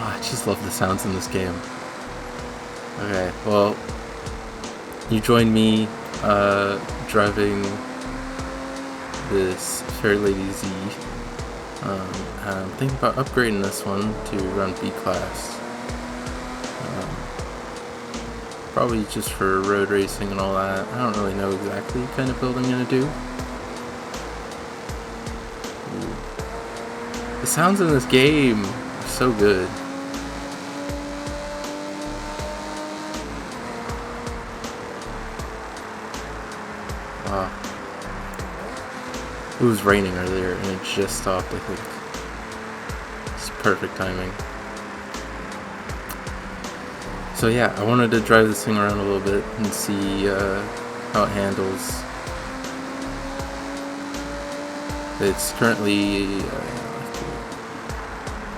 I just love the sounds in this game. Okay, well, you join me driving this Fair Lady Z. I'm thinking about upgrading this one to run B class. Probably just for road racing and all that. I don't really know exactly what kind of build I'm gonna do. The sounds in this game are so good. Wow. It was raining earlier and it just stopped, I think. It's perfect timing. So yeah, I wanted to drive this thing around a little bit and see how it handles. It's currently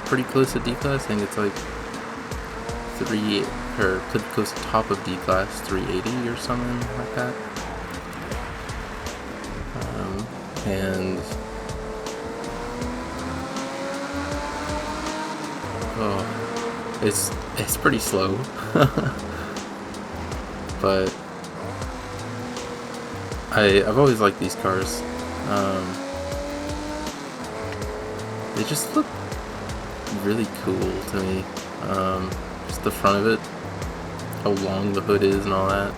pretty close to D class. I think it's like pretty close to top of D class, 380 or something like that. And it's pretty slow, but I've always liked these cars. They just look really cool to me. Just the front of it, how long the hood is and all that.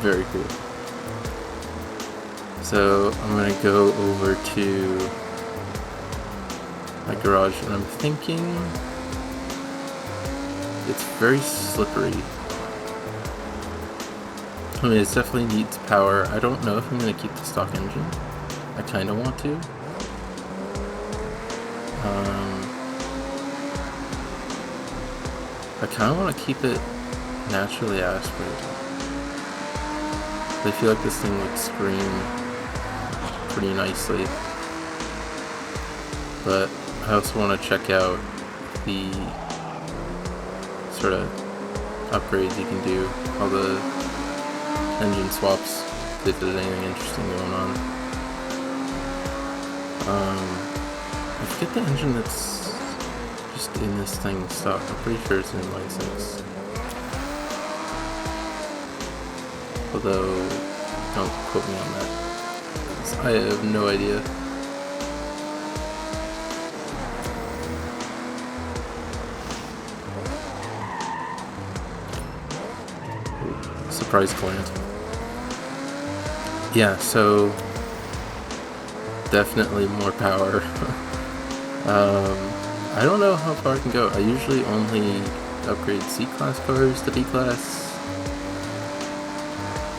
Very cool. So I'm gonna go over to my garage and I'm thinking it's very slippery. I mean, it definitely needs power. I don't know if I'm gonna keep the stock engine. I kinda want to. I kinda wanna keep it naturally aspirated. I feel like this thing would scream pretty nicely, but I also want to check out the sort of upgrades you can do, all the engine swaps, see if there's anything interesting going on. I forget the engine that's just in this thing stock. I'm pretty sure it's in license. Although, don't quote me on that. I have no idea. Surprise client. Yeah, so definitely more power. I don't know how far I can go. I usually only upgrade C-class cars to B-class.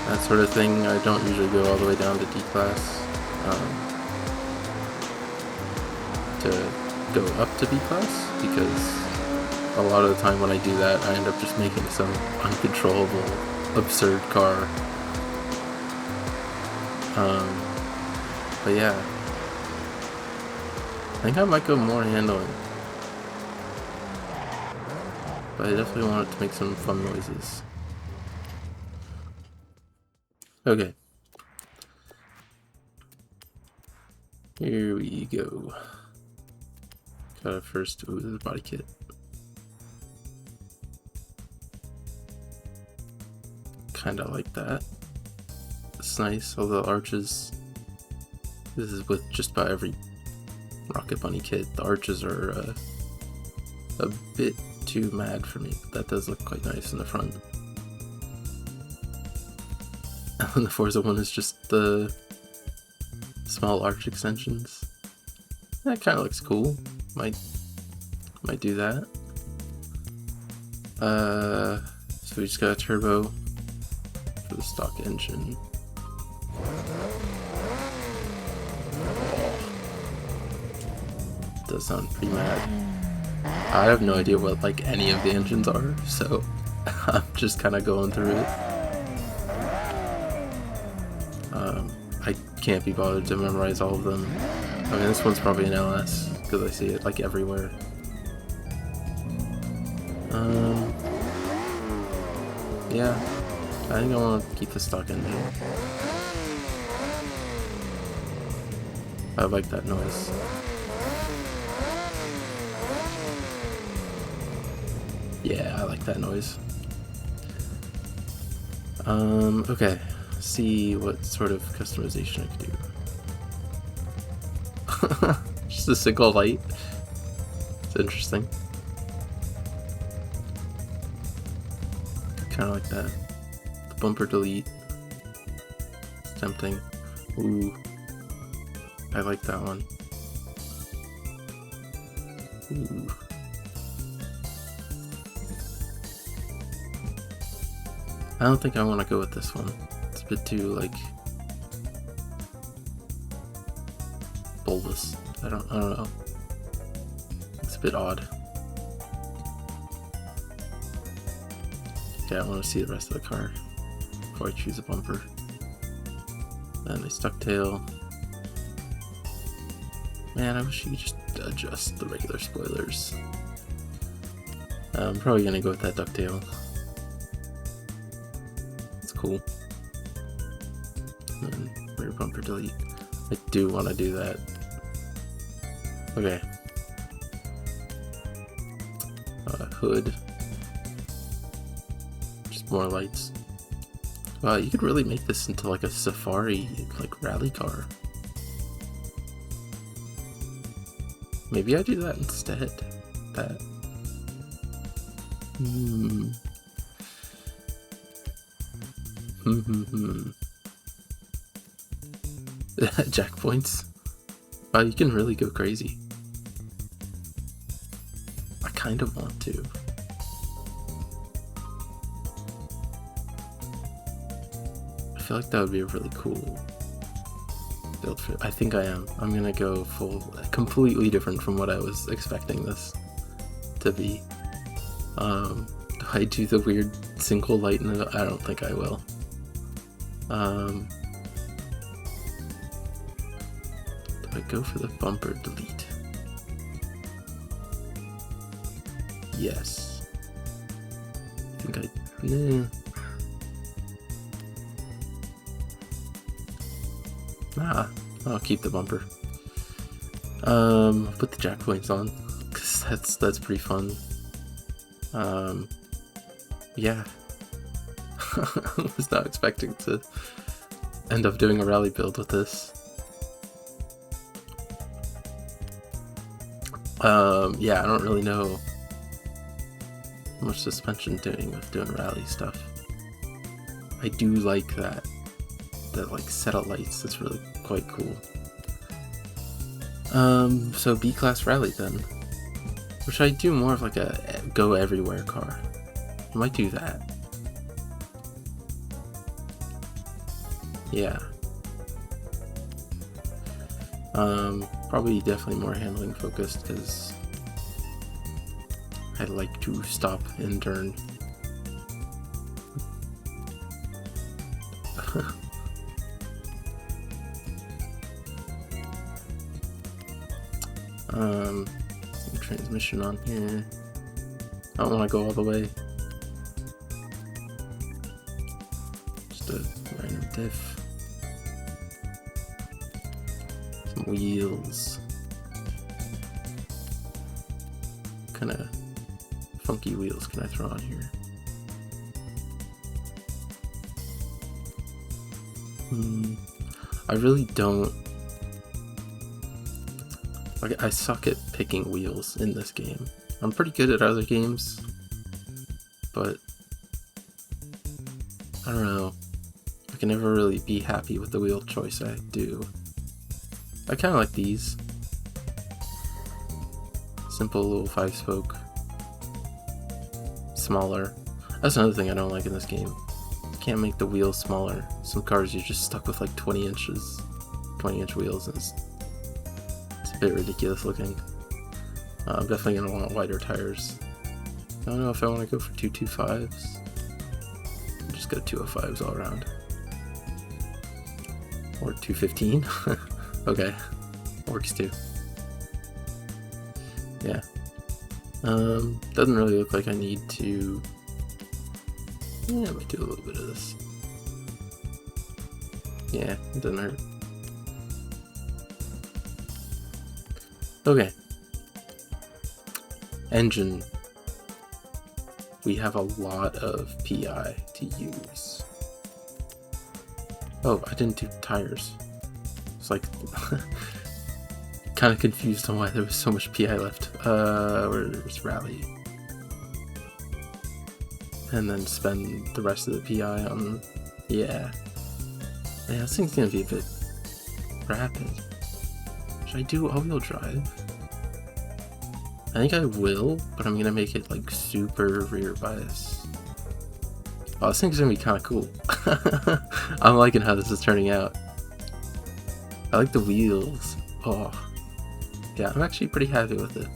That sort of thing. I don't usually go all the way down to D-class. To go up to B-class, because a lot of the time when I do that, I end up just making some uncontrollable, absurd car. But yeah, I think I might go more handling. But I definitely wanted to make some fun noises. Okay. Here we go. Gotta first, ooh, the body kit. Kinda like that. It's nice, all the arches. This is with just about every Rocket Bunny kit. The arches are a bit too mad for me, but that does look quite nice in the front. And the Forza one is just the small arch extensions. That kind of looks cool. Might do that. So we just got a turbo for the stock engine. Does sound pretty mad. I have no idea what like any of the engines are, so I'm just kind of going through it. I can't be bothered to memorize all of them. I mean, this one's probably an LS because I see it like everywhere. Yeah, I think I want to keep the stock engine. I like that noise. Yeah, I like that noise. Okay. See what sort of customization I could do. Just a single light. It's interesting. Kind of like that. The bumper delete. It's tempting. Ooh. I like that one. Ooh. I don't think I want to go with this one. It's a bit too, like, bulbous. I don't know. It's a bit odd. Okay, I want to see the rest of the car before I choose a bumper. And a stuck tail. Man, I wish you could just adjust the regular spoilers. I'm probably gonna go with that ducktail. It's cool. And then rear bumper delete. I do want to do that. Okay. Hood. Just more lights. Wow, you could really make this into like a safari, like rally car. Maybe I do that instead. That. Jack points. Wow, you can really go crazy. I kind of want to. I feel like that would be a really cool build for. I think I am. I'm gonna go full, completely different from what I was expecting this to be. Do I do the weird single light in it? I don't think I will. Do I go for the bumper delete? Yes. I think I. Nah. Nah, I'll keep the bumper. Put the jack points on, cause that's pretty fun. Yeah. I was not expecting to end up doing a rally build with this. Yeah, I don't really know how much suspension doing with doing rally stuff. I do like that like set of lights. That's really quite cool. So B-class rally then. Or should I do more of like a go everywhere car? I might do that. Yeah. Probably definitely more handling focused because I like to stop and turn. Transmission on here. I don't want to go all the way. Just a random diff. Some wheels. What kind of funky wheels can I throw on here? I really don't. Like, I suck at picking wheels in this game. I'm pretty good at other games, but I don't know. I can never really be happy with the wheel choice I do. I kind of like these. Simple little 5-spoke. Smaller. That's another thing I don't like in this game. You can't make the wheels smaller. Some cars you're just stuck with like 20 inch wheels, and it's a bit ridiculous looking. I'm definitely going to want wider tires. I don't know if I want to go for 225s. Just go 205s all around. Or 215. Okay. Works too. Yeah. Doesn't really look like I need to. Yeah, I might do a little bit of this. Yeah, it doesn't hurt. Okay. Engine. We have a lot of PI to use. Oh, I didn't do tires. It's like kind of confused on why there was so much PI left. Where's rally? And then spend the rest of the PI on, yeah. Yeah, this thing's gonna be a bit rapid. Should I do all-wheel drive? I think I will, but I'm gonna make it like super rear bias. Oh, this thing's gonna be kind of cool. I'm liking how this is turning out. I like the wheels. Oh, yeah, I'm actually pretty happy with it.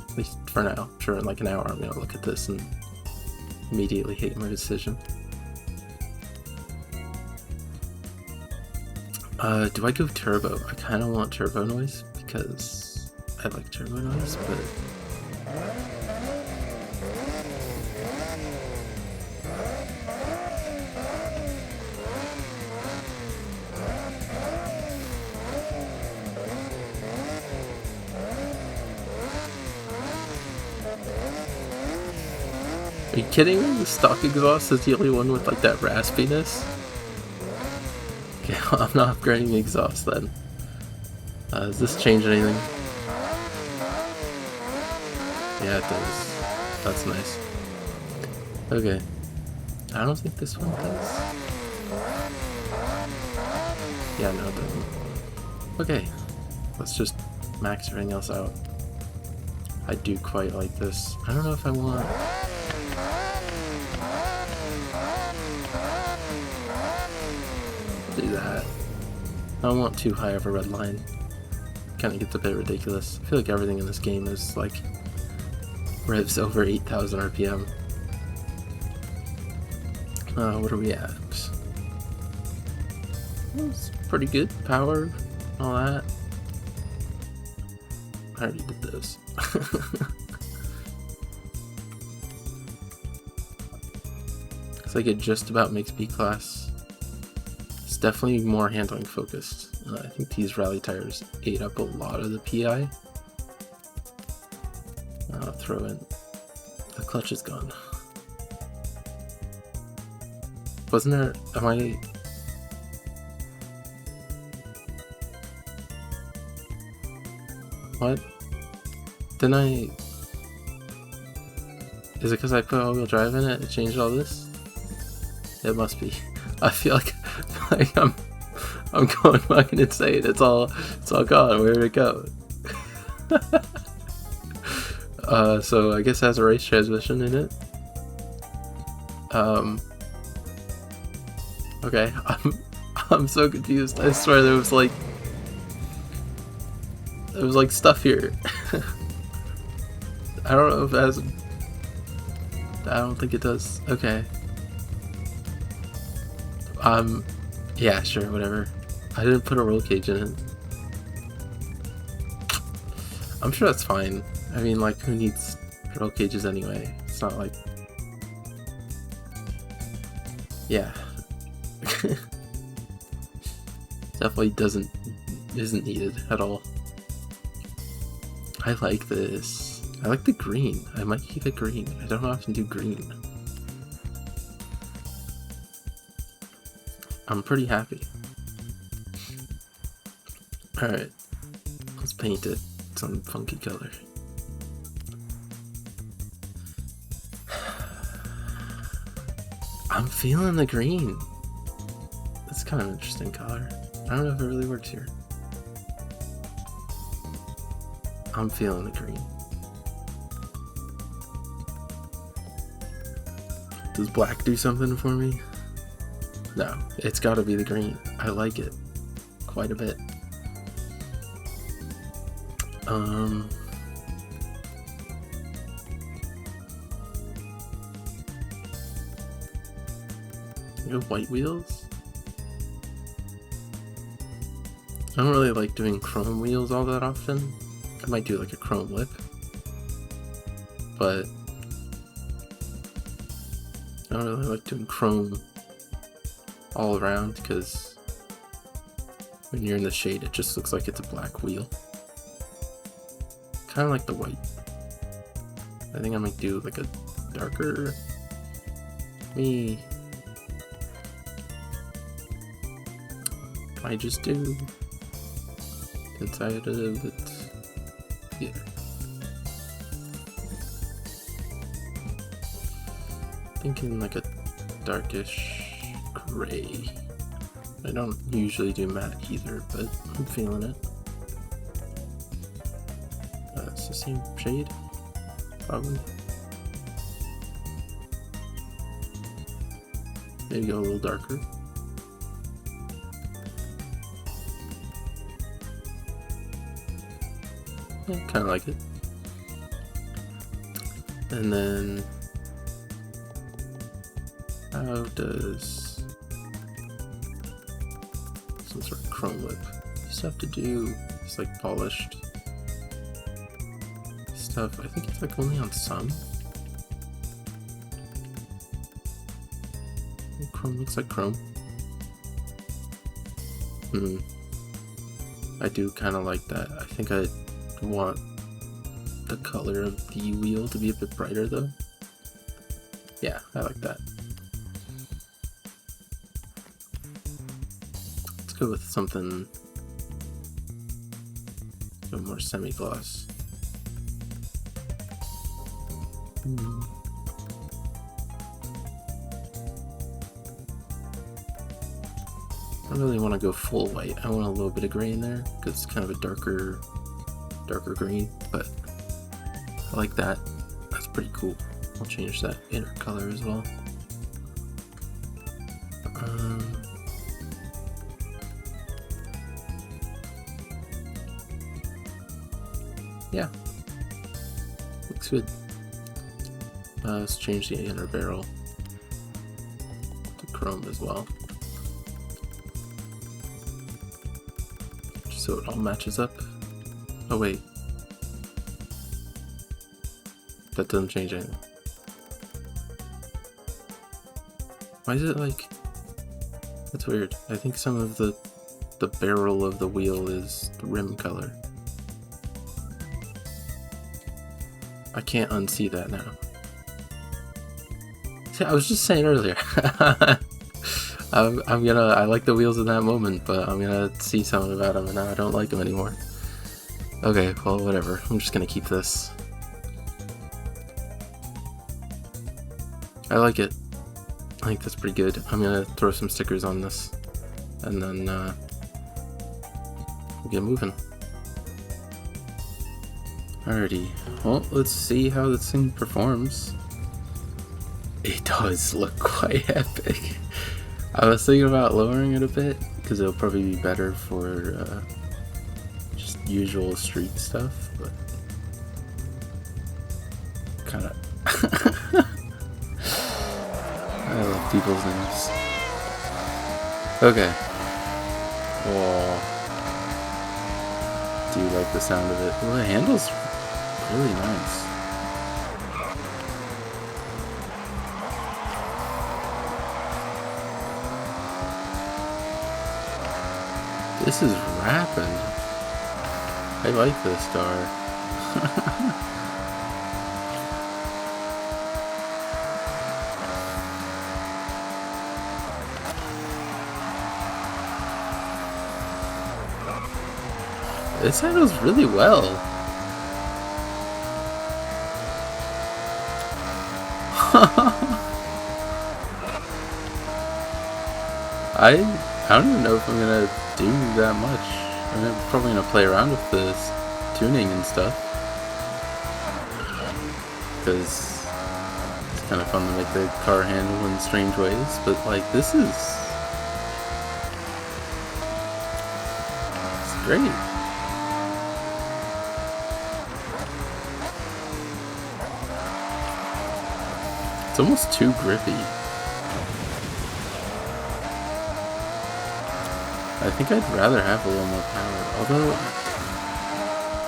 At least for now. I'm sure in like an hour I'm gonna look at this and immediately hate my decision. Do I go turbo? I kind of want turbo noise because I like turbo noise, but are you kidding me? The stock exhaust is the only one with like that raspiness? Okay, I'm not upgrading the exhaust then. Does this change anything? Yeah, it does. That's nice. Okay. I don't think this one does. Yeah, no, it doesn't. Okay. Let's just max everything else out. I do quite like this. I don't know if I want... do that. I don't want too high of a red line. Kind of gets a bit ridiculous. I feel like everything in this game is like revs over 8,000 RPM. What are we at? It's pretty good. Power, all that. I already did those. Looks like it just about makes B class. It's definitely more handling focused. I think these rally tires ate up a lot of the PI. I'll throw in. The clutch is gone. Wasn't there? Am I? What? Didn't I? Is it because I put all-wheel drive in it? It changed all this? It must be. I feel like I'm going fucking insane. It's all gone. Where'd it go? So I guess it has a race transmission in it. Okay, I'm so confused. I swear there was like stuff here. I don't know if it has. I don't think it does. Okay. Yeah, sure, whatever. I didn't put a roll cage in it. I'm sure that's fine. I mean, like, who needs roll cages anyway? It's not like... Yeah. Definitely isn't needed at all. I like this. I like the green. I might keep it green. I don't often do green. I'm pretty happy. Alright. Let's paint it some funky color. I'm feeling the green. That's kind of an interesting color. I don't know if it really works here. I'm feeling the green. Does black do something for me? No, it's gotta be the green. I like it quite a bit. You have white wheels? I don't really like doing chrome wheels all that often. I might do like a chrome lip, but I don't really like doing chrome all around because when you're in the shade it just looks like it's a black wheel. kind of like the white. I think I might do like a darker. I just do inside of it. Yeah. Thinking like a darkish gray. I don't usually do matte either, but I'm feeling it. It's the same shade, probably. Maybe go a little darker. Yeah, kind of like it. And then, how does some sort of chrome lip? You just have to do this like polished stuff. I think it's like only on some. Chrome looks like chrome. I do kind of like that. I think I want the color of the wheel to be a bit brighter though. Yeah, I like that. Let's go with something a bit more semi-gloss. I don't really want to go full white. I want a little bit of gray in there because it's kind of a darker green, but I like that. That's pretty cool. I'll change that inner color as well. Yeah, looks good. Let's change the inner barrel to chrome as well, just so it all matches up. Oh wait, that doesn't change anything. Why is it like, that's weird. I think some of the barrel of the wheel is the rim color. I can't unsee that now. See, I was just saying earlier. I like the wheels in that moment, but I'm gonna see something about them and now I don't like them anymore. Okay, well, whatever. I'm just gonna keep this. I like it. I think that's pretty good. I'm gonna throw some stickers on this and then we'll get moving. Alrighty, well, let's see how this thing performs. It does look quite epic. I was thinking about lowering it a bit because it'll probably be better for just usual street stuff, but kind of I love people's names. Okay. Well, do you like the sound of it? Well, the handle's really nice. This is rapping. I like this car. This handles really well. I don't even know if I'm gonna do that much. I'm probably gonna play around with this tuning and stuff because it's kind of fun to make the car handle in strange ways. But like, this is great. It's almost too grippy. I think I'd rather have a little more power, although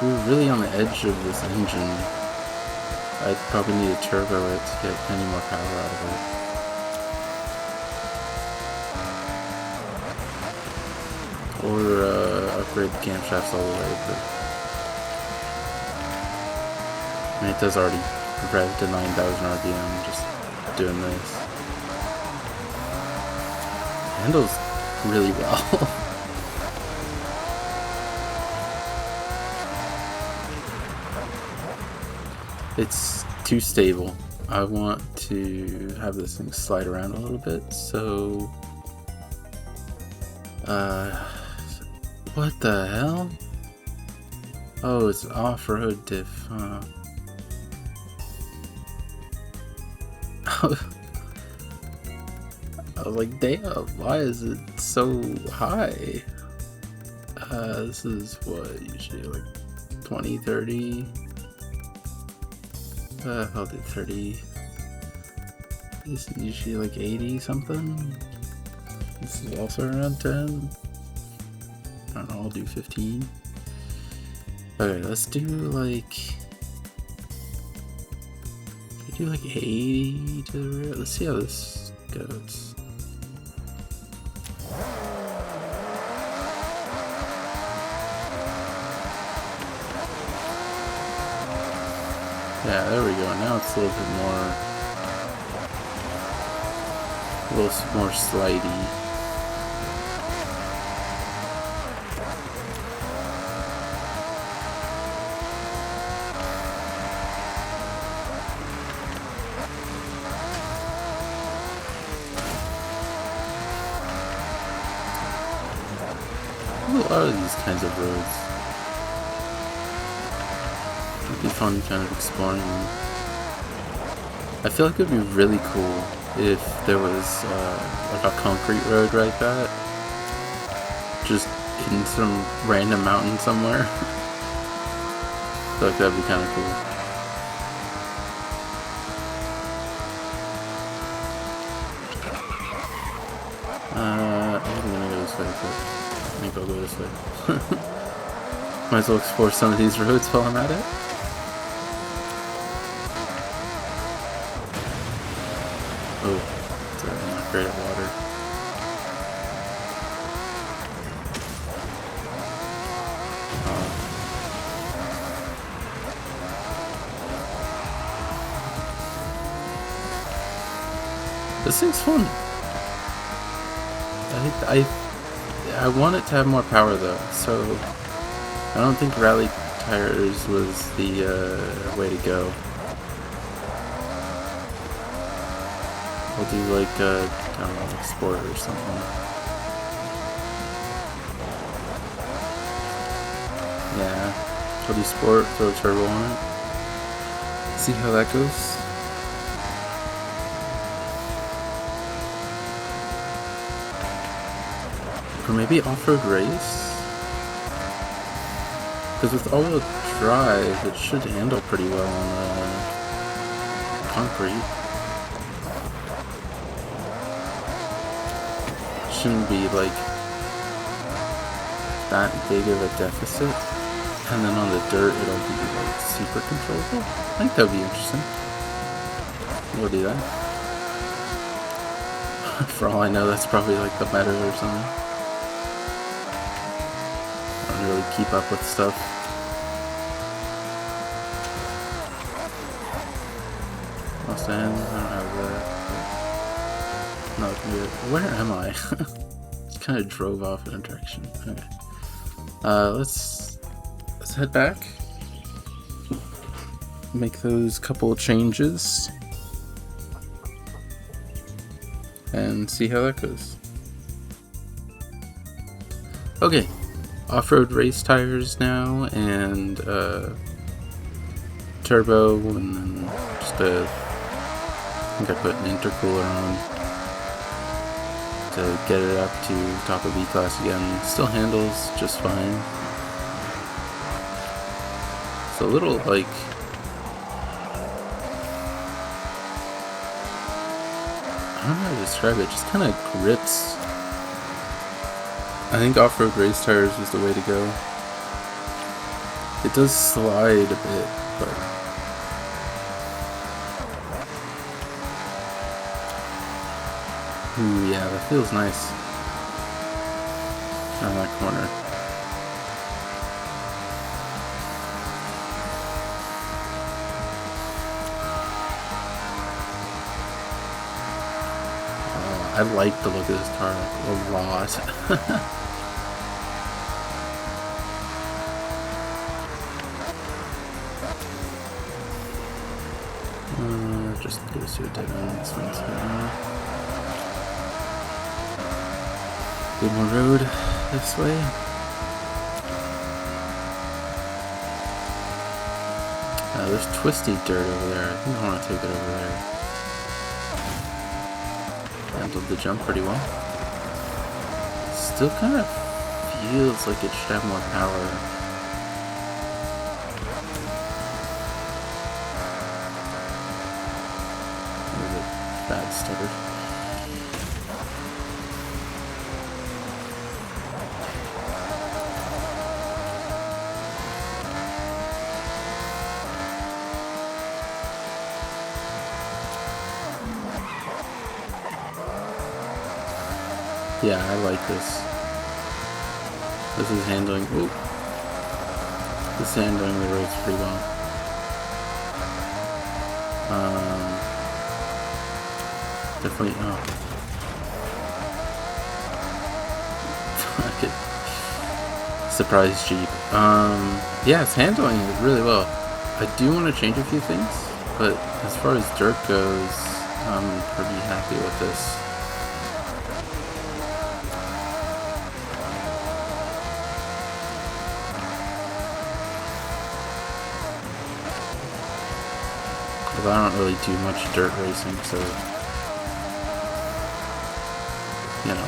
we're really on the edge of this engine. I'd probably need to turbo it to get any more power out of it. Or upgrade the camshafts all the way, but I mean, it does already rev to 9,000 RPM just doing this. Handles really well. It's too stable. I want to have this thing slide around a little bit, so... what the hell? Oh, it's off-road diff, huh? I was like, damn, why is it so high? This is what, usually like 20, 30? I'll do 30. This is usually like 80 something. This is also around 10. I don't know, I'll do 15. Okay, let's do like... do like 80 to the rear. Let's see how this goes. Yeah, there we go. Now it's a little bit more, slidey. A lot of these kinds of roads. It'd be fun kind of exploring. I feel like it would be really cool if there was like a concrete road like that, just in some random mountain somewhere. I feel like that'd be kind of cool. I'm gonna go this way, but I think I'll go this way. Might as well explore some of these roads while I'm at it. Oh, sorry, I'm not great at water. This thing's fun. I want it to have more power though, so I don't think rally tires was the way to go. I'll do like I don't know, like sport or something. Yeah, I'll do sport, throw a turbo on it. See how that goes. Or maybe off-road race? Because with all-wheel drive, it should handle pretty well on concrete. Shouldn't be like that big of a deficit. And then on the dirt, it'll be like super controllable. I think that would be interesting. We'll do that. For all I know, that's probably like the meta or something. Really keep up with stuff. Mustang, I don't have that. Not good. Where am I? Just kind of drove off in a direction. Okay. Let's head back. Make those couple changes. And see how that goes. Okay. Off-road race tires now, and turbo, and then just I think I put an intercooler on to get it up to top of B-class again. Still handles just fine. It's a little like I don't know how to describe it. Just kind of grips. I think off-road race tires is the way to go. It does slide a bit, but ooh, yeah, that feels nice. On that corner. I like the look of this car a lot. Just goes to a dead end. This one's good more road this way. There's twisty dirt over there. I think I want to take it over there. Handled the jump pretty well. Still kind of feels like it should have more power. There's a bad stutter. Yeah, I like this. This is handling. Ooh. This is handling the roads pretty well. Definitely. Oh. Okay. Surprise Jeep. Yeah, it's handling it really well. I do want to change a few things, but as far as dirt goes, I'm pretty happy with this. I don't really do much dirt racing, so you know.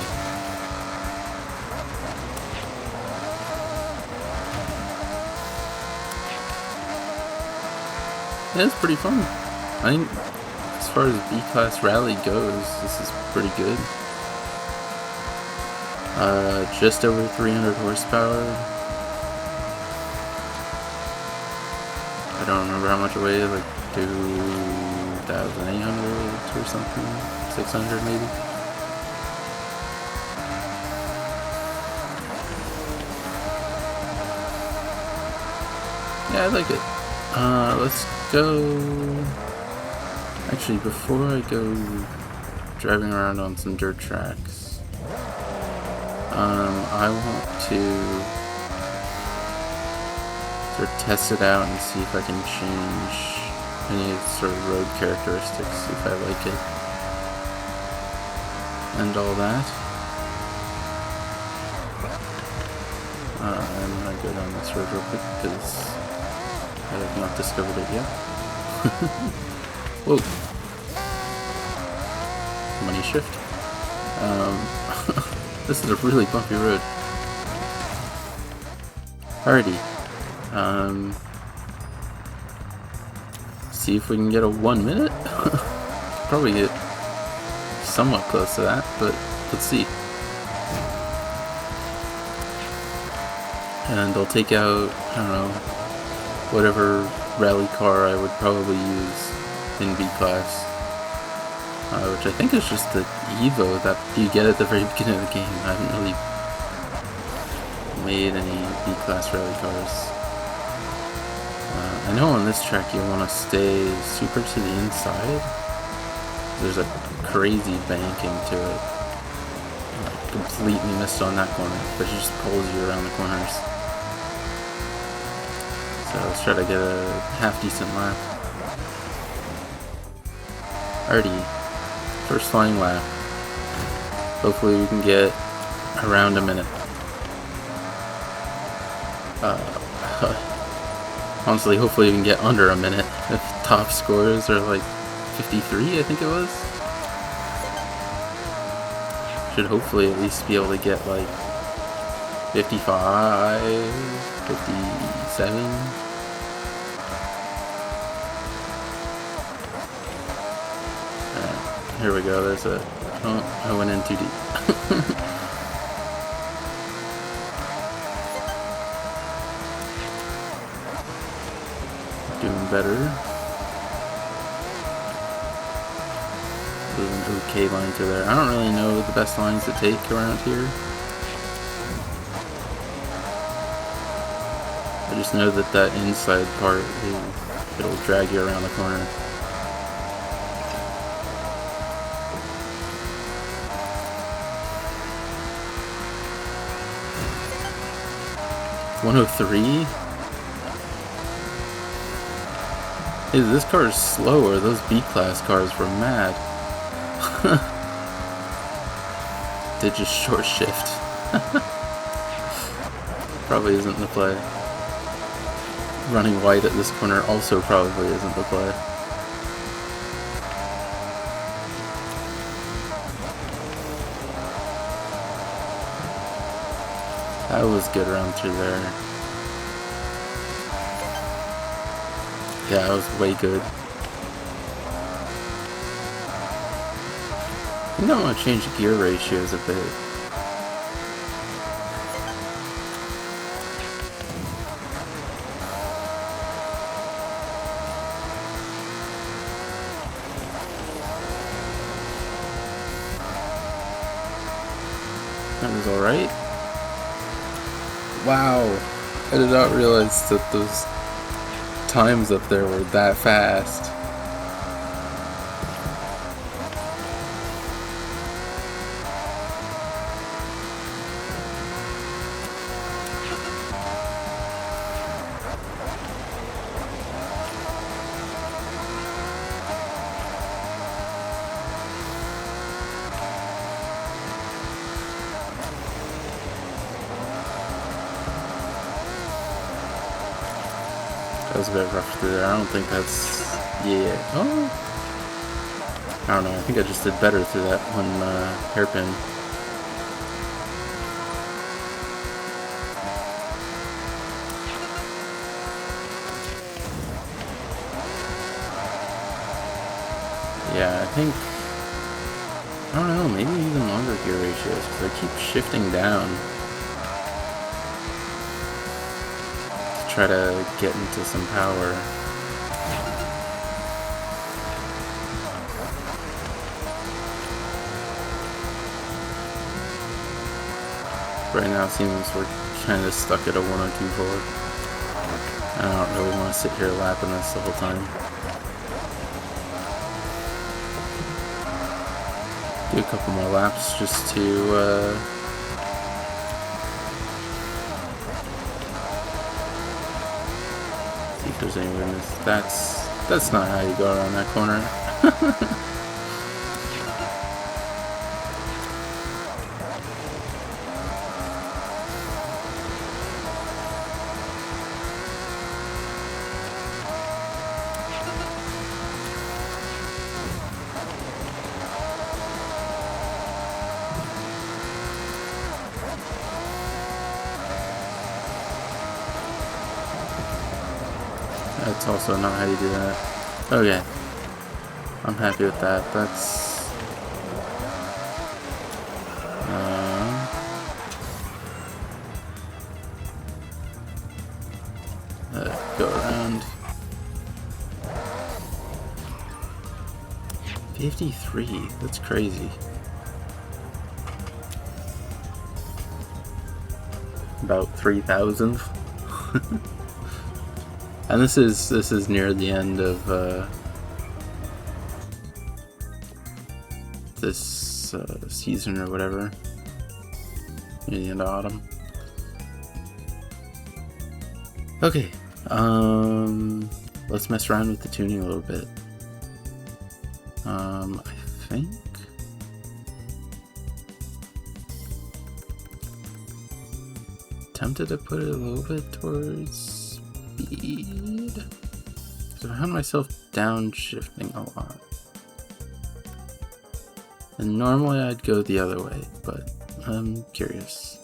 Yeah, it's pretty fun. I think as far as B-Class Rally goes, this is pretty good. Just over 300 horsepower. I don't remember how much it weighs, like 2,800 or something, 600 maybe. Yeah, I like it. Let's go. Actually, before I go driving around on some dirt tracks, I want to sort of test it out and see if I can change any sort of road characteristics, see if I like it, and all that. I'm gonna go down this road real quick because I have not discovered it yet. Whoa! Money shift. This is a really bumpy road. Alrighty. See if we can get a 1 minute. Probably get somewhat close to that, but let's see. And I'll take out, I don't know, whatever rally car I would probably use in B-Class. Which I think is just the Evo that you get at the very beginning of the game. I haven't really made any B-Class rally cars. I know on this track you want to stay super to the inside. There's a crazy banking to it. I completely missed on that corner, but it just pulls you around the corners. So let's try to get a half decent lap. Alrighty, first flying lap. Hopefully we can get around a minute. Honestly, hopefully we can get under a minute. If top scores are like 53, I think it was. Should hopefully at least be able to get like 55, 57. Here we go, there's a... Oh, I went in too deep. Doing better. There's an okay line through there. I don't really know the best lines to take around here. I just know that that inside part, it'll drag you around the corner. 103? Hey, this car is slower. Those B-class cars were mad. Did just short shift. Probably isn't the play. Running white at this corner also probably isn't the play. That was good around through there. Yeah, that was way good. I think I want to change gear ratios a bit. That was alright. Wow, I did not realize that those times up there were that fast. That was a bit rough through there. I don't think that's... yeah. Oh! I don't know. I think I just did better through that one hairpin. Yeah, I think... I don't know. Maybe even longer gear ratios because I keep shifting down. Try to get into some power. Right now it seems we're kind of stuck at a 1024. I don't really want to sit here lapping this the whole time. Do a couple more laps just to there's any witness. That's not how you go around that corner. That's also not how you do that. Okay. I'm happy with that. That's... go around. 53. That's crazy. About 3,000. And this is near the end of this season or whatever. Near the end of autumn. Okay, let's mess around with the tuning a little bit. I think tempted to put it a little bit towards speed. So I found myself downshifting a lot. And normally I'd go the other way, but I'm curious.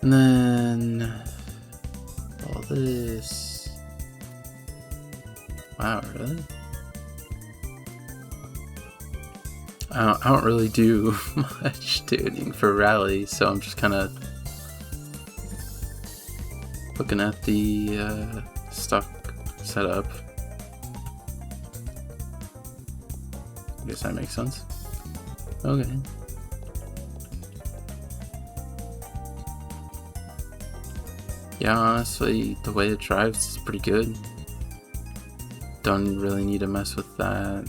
And then all this. Wow, really? I don't really do much tuning for rally, so I'm just kind of looking at the stock setup. I guess that makes sense. Okay. Yeah, honestly, the way it drives is pretty good. Don't really need to mess with that.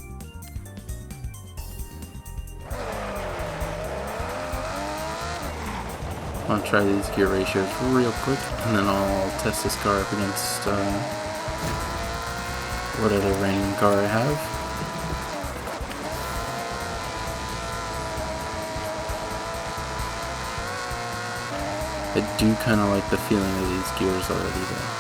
I'll try these gear ratios real quick, and then I'll test this car up against what other random car I have. I do kind of like the feeling of these gears already though.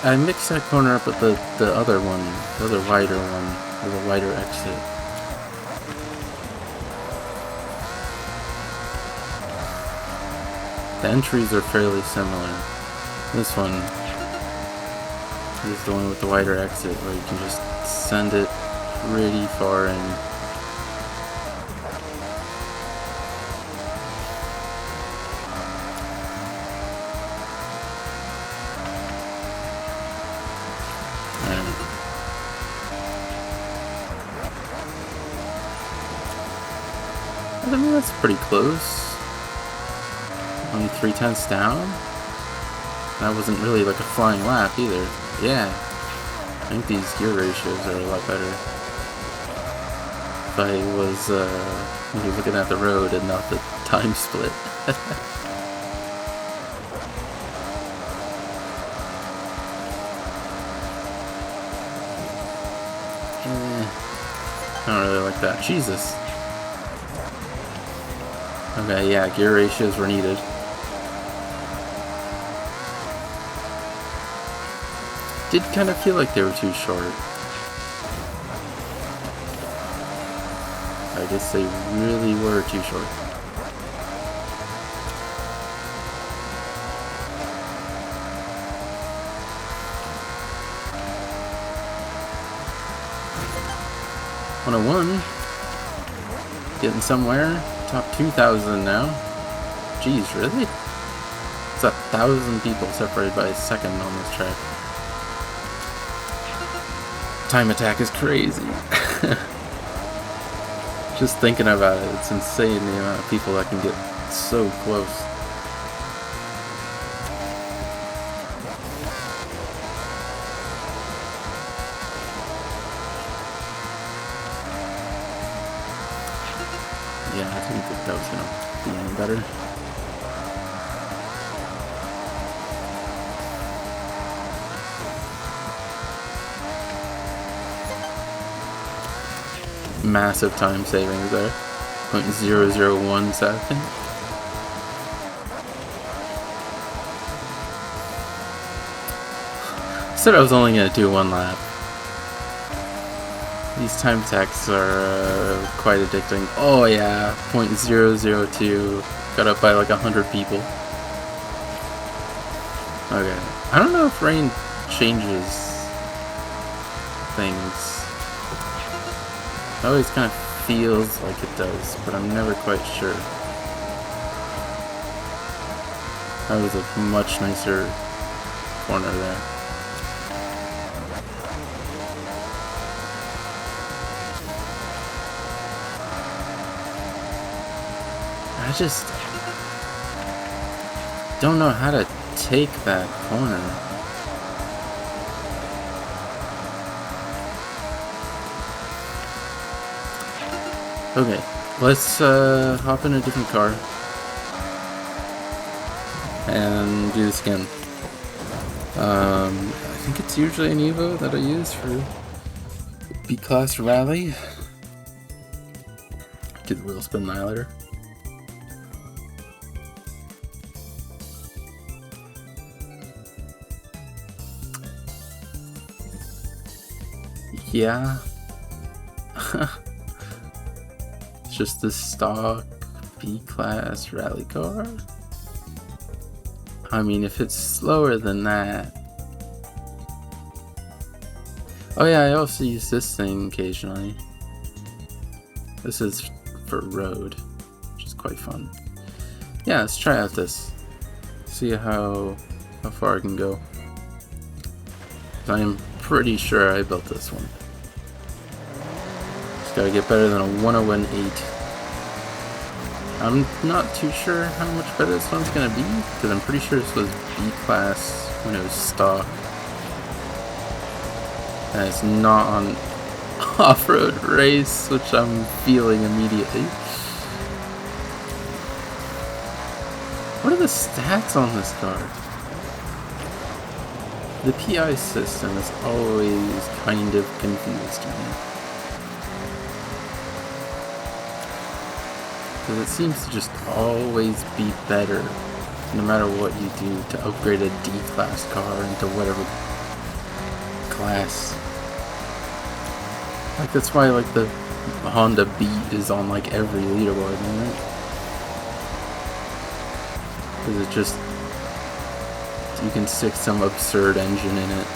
I mixed that corner up with the other one, the other wider one, with a wider exit. The entries are fairly similar. This one is the one with the wider exit where you can just send it pretty far in. I mean, that's pretty close. Only 3/10 down. That wasn't really like a flying lap either. Yeah, I think these gear ratios are a lot better. If I was looking at the road and not the time split. I don't really like that. Jesus. Okay, yeah, gear ratios were needed. Did kind of feel like they were too short. I guess they really were too short. #101. Getting somewhere. Top 2,000 now. Jeez, really? It's 1,000 people separated by a second on this track. Time attack is crazy. Just thinking about it, it's insane the amount of people that can get so close. Yeah, I didn't think that was gonna be any better. Massive time savings there. 0.001 second. Said I was only gonna do one lap. These time attacks are quite addicting. Oh yeah, 0.002. Got up by like 100 people. Okay. I don't know if rain changes things. It always kind of feels like it does, but I'm never quite sure. That was a much nicer corner there. I just don't know how to take that corner. Okay, let's hop in a different car and do this again. I think it's usually an Evo that I use for B-Class Rally. Do the wheel spin annihilator. Yeah. It's just this stock B-Class rally car. I mean, if it's slower than that. Oh yeah, I also use this thing occasionally. This is for road, which is quite fun. Yeah, let's try out this. See how far I can go. I'm pretty sure I built this one. Just gotta get better than a 101.8. I'm not too sure how much better this one's gonna be, because I'm pretty sure this was B-Class when it was stock. And it's not on off-road race, which I'm feeling immediately. What are the stats on this car? The PI system has always kind of confused me. Because it seems to just always be better, no matter what you do, to upgrade a D-Class car into whatever class. Like, that's why, like, the Honda Beat is on, like, every leaderboard, right? Because it just... you can stick some absurd engine in it.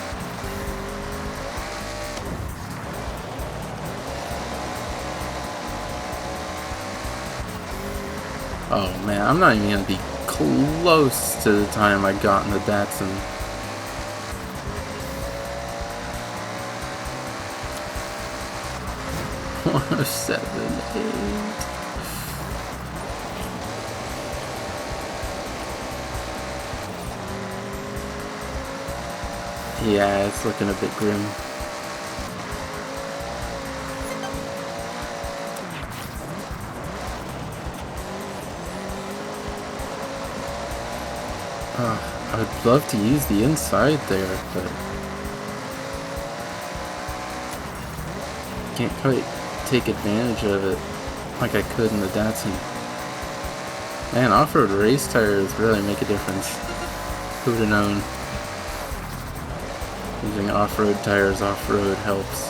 Oh man, I'm not even gonna be close to the time I got in the Datsun. Or 7, 8. Yeah, it's looking a bit grim. I would love to use the inside there, but can't quite take advantage of it like I could in the Datsun. Man, off-road race tires really make a difference. Who would have known? Using off-road tires off-road helps.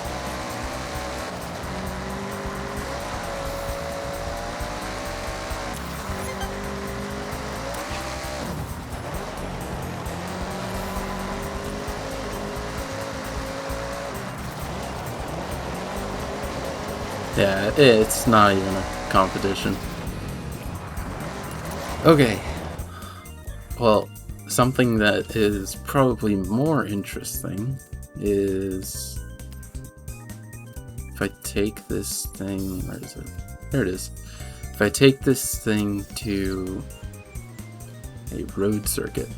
Yeah, it's not even a competition. Okay. Well, something that is probably more interesting is if I take this thing, where is it? There it is. If I take this thing to a road circuit,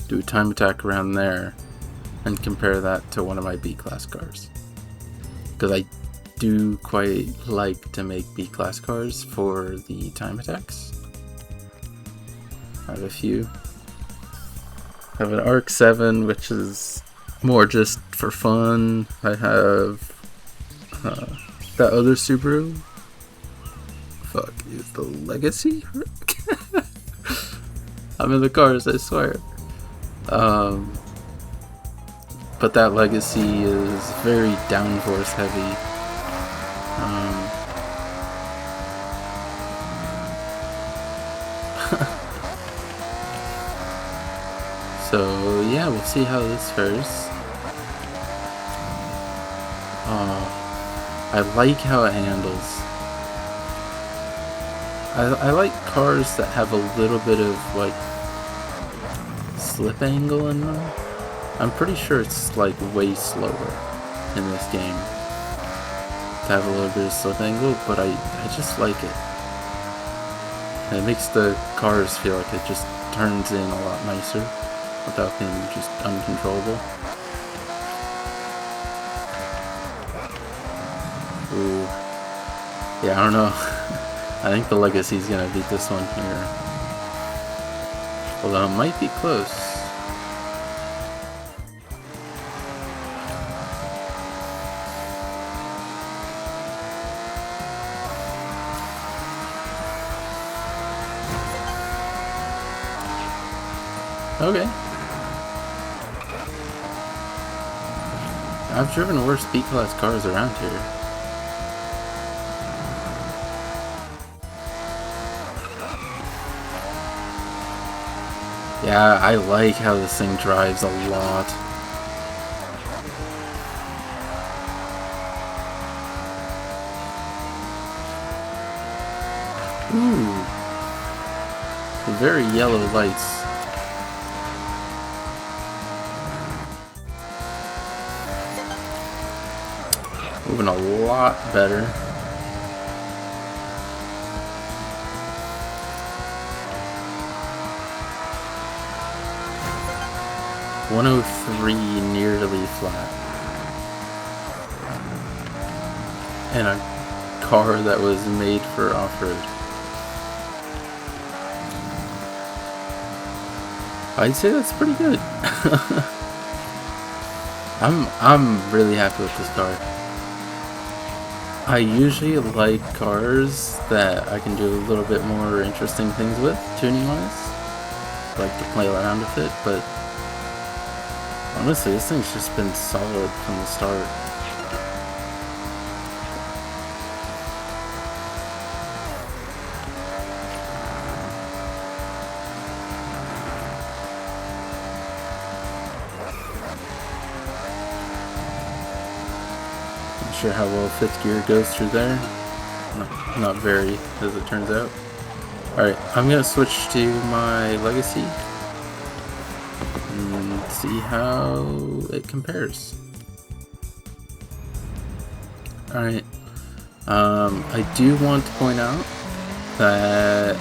do a time attack around there, and compare that to one of my B-Class cars. Because I do quite like to make B-Class cars for the time attacks. I have a few. I have an Arc 7, which is more just for fun. I have that other Subaru. Fuck, is the Legacy? I'm in the cars, I swear. But that Legacy is very downforce heavy. So yeah, we'll see how this fares. I like how it handles. I like cars that have a little bit of like slip angle in them. I'm pretty sure it's like way slower in this game to have a little bit of slip angle, but I just like it. And it makes the cars feel like it just turns in a lot nicer without being just uncontrollable. Ooh. Yeah, I don't know. I think the Legacy's gonna beat this one here. Although it might be close. Okay. I've driven worse B-Class cars around here. Yeah, I like how this thing drives a lot. Ooh. Very yellow lights. Moving a lot better. 103 nearly flat. And a car that was made for off-road. I'd say that's pretty good. I'm really happy with this car. I usually like cars that I can do a little bit more interesting things with, tuning-wise. Like to play around with it, but honestly, this thing's just been solid from the start. Not sure how well fifth gear goes through there. Not very, as it turns out. Alright, I'm gonna switch to my Legacy and see how it compares. Alright, I do want to point out that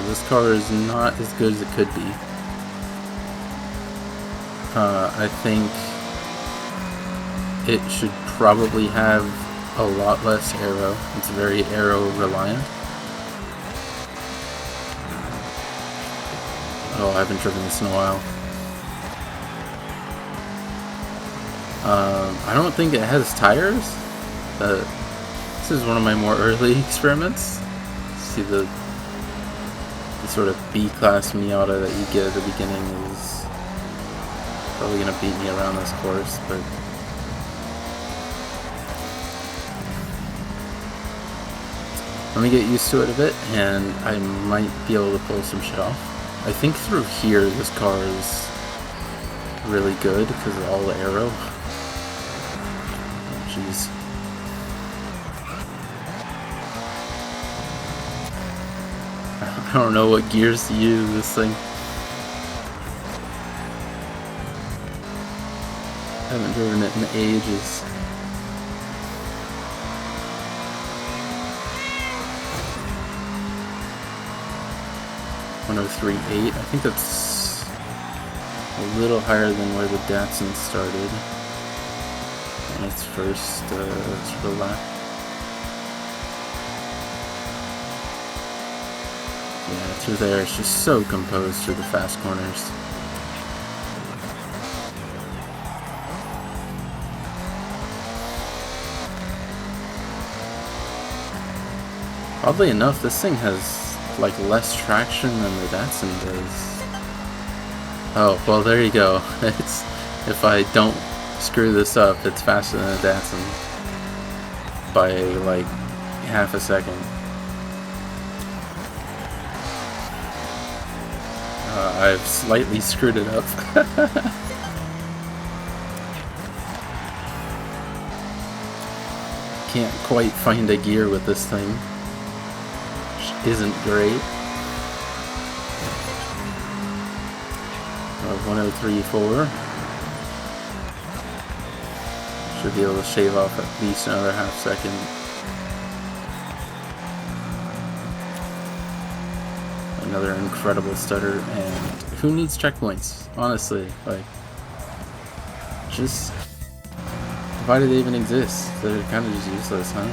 this car is not as good as it could be. I think it should probably have a lot less aero. It's very aero reliant. Oh, I haven't driven this in a while. I don't think it has tires. This is one of my more early experiments. See the sort of B-class Miata that you get at the beginning is probably going to beat me around this course, but let me get used to it a bit, and I might be able to pull some shit off. I think through here this car is really good because of all the aero. Oh, jeez. I don't know what gears to use this thing. I haven't driven it in ages. .038. I think that's a little higher than where the Datsun started on its first sort of lap. Yeah, through there it's just so composed through the fast corners. Oddly enough, this thing has like less traction than the Datsun does. Oh, well there you go. It's, if I don't screw this up, it's faster than the Datsun by like half a second. I've slightly screwed it up. Can't quite find a gear with this thing. Isn't great. 1034. Should be able to shave off at least another half second. Another incredible stutter, and who needs checkpoints? Honestly, like, just why do they even exist? They're kind of just useless, huh?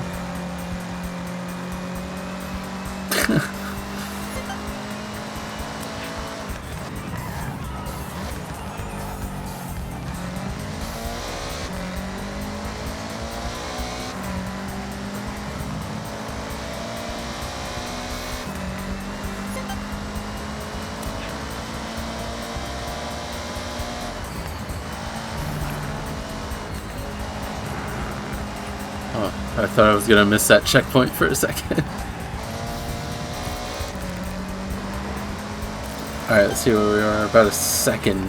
Oh, I thought I was gonna miss that checkpoint for a second. Alright, let's see where we are. About a second.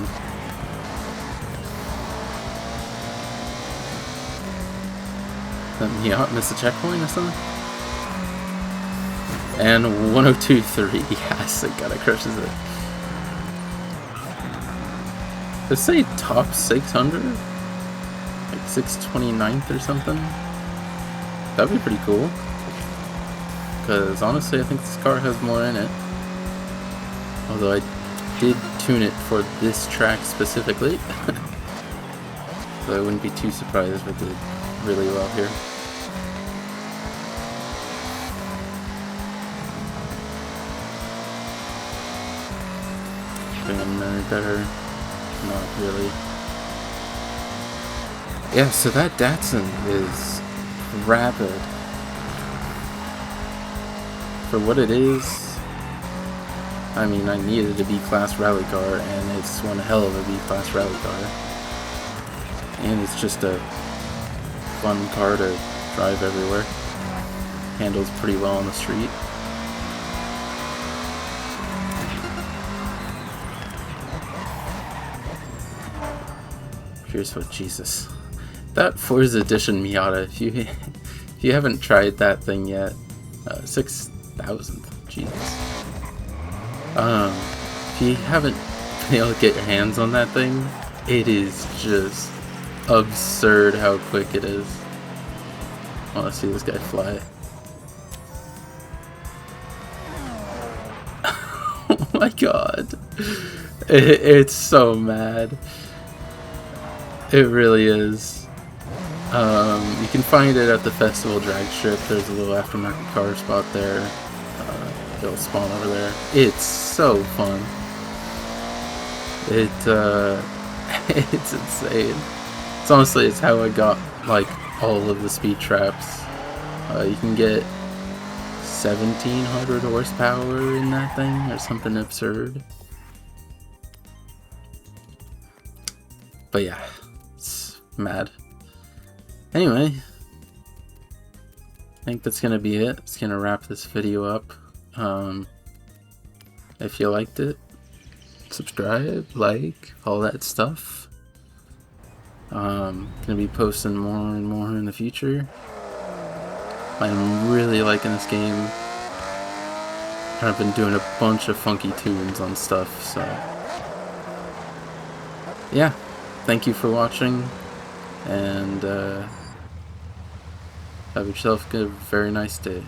Did Miata miss a checkpoint or something? And 1023. Yes, it kinda crushes it. Let's say top 600? Like 629th or something? That'd be pretty cool. Because honestly, I think this car has more in it. Although I did tune it for this track specifically, so I wouldn't be too surprised if it did really well here. Better, not really. Yeah, so that Datsun is rapid. For what it is, I mean, I needed a B-Class rally car, and it's one hell of a B-Class rally car. And it's just a fun car to drive everywhere. Handles pretty well on the street. Here's what, Jesus. That Forza Edition Miata, if you haven't tried that thing yet, 6,000, Jesus. If you haven't been able to get your hands on that thing, it is just absurd how quick it is. I want to see this guy fly. Oh my god. It's so mad. It really is. You can find it at the festival drag strip. There's a little aftermarket car spot there. It'll spawn over there. It's so fun. It's insane. It's honestly, it's how I got like all of the speed traps. You can get 1,700 horsepower in that thing, or something absurd. But yeah, it's mad. Anyway, I think that's gonna be it. It's gonna wrap this video up. If you liked it, subscribe, like, all that stuff. Gonna be posting more and more in the future. I'm really liking this game. I've been doing a bunch of funky tunes on stuff, so yeah. Thank you for watching, and have yourself a very nice day.